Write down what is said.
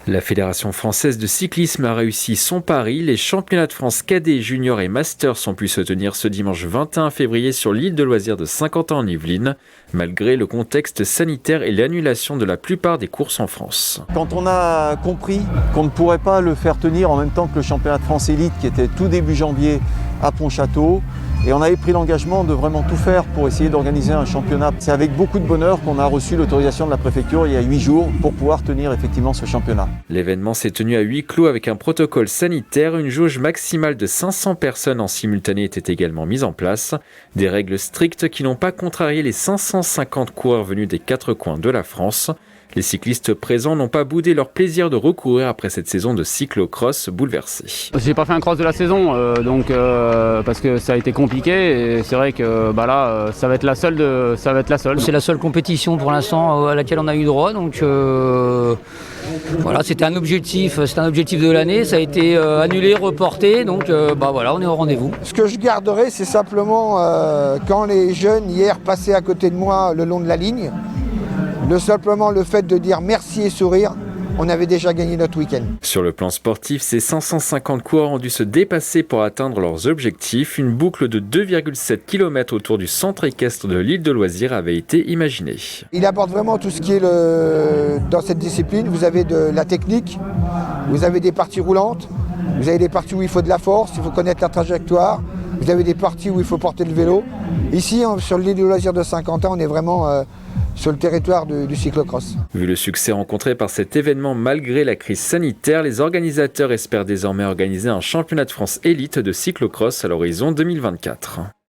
La Fédération française de cyclisme a réussi son pari. Les championnats de France cadets, juniors et masters ont pu se tenir ce dimanche 21 février sur l'île de loisirs de Saint-Quentin en Yvelines, malgré le contexte sanitaire et l'annulation de la plupart des courses en France. Quand on a compris qu'on ne pourrait pas le faire tenir en même temps que le championnat de France élite qui était tout début janvier à Pontchâteau, et on avait pris l'engagement de vraiment tout faire pour essayer d'organiser un championnat. C'est avec beaucoup de bonheur qu'on a reçu l'autorisation de la préfecture il y a 8 jours pour pouvoir tenir effectivement ce championnat. L'événement s'est tenu à huis clos avec un protocole sanitaire. Une jauge maximale de 500 personnes en simultané était également mise en place. Des règles strictes qui n'ont pas contrarié les 550 coureurs venus des 4 coins de la France. Les cyclistes présents n'ont pas boudé leur plaisir de recourir après cette saison de cyclocross bouleversée. J'ai pas fait un cross de la saison, parce que ça a été compliqué et c'est vrai que là, ça va être la seule. C'est la seule compétition pour l'instant à laquelle on a eu droit, donc voilà, c'était un objectif de l'année, ça a été annulé, reporté, donc on est au rendez-vous. Ce que je garderai, c'est simplement quand les jeunes hier passaient à côté de moi le long de la ligne. Simplement le fait de dire merci et sourire, on avait déjà gagné notre week-end. Sur le plan sportif, ces 550 coureurs ont dû se dépasser pour atteindre leurs objectifs. Une boucle de 2,7 km autour du centre équestre de l'île de loisirs avait été imaginée. Il aborde vraiment tout ce qui est dans cette discipline. Vous avez de la technique, vous avez des parties roulantes, vous avez des parties où il faut de la force, il faut connaître la trajectoire, vous avez des parties où il faut porter le vélo. Ici, sur l'île de loisirs de Saint-Quentin, on est vraiment sur le territoire du cyclocross. Vu le succès rencontré par cet événement malgré la crise sanitaire, les organisateurs espèrent désormais organiser un championnat de France élite de cyclocross à l'horizon 2024.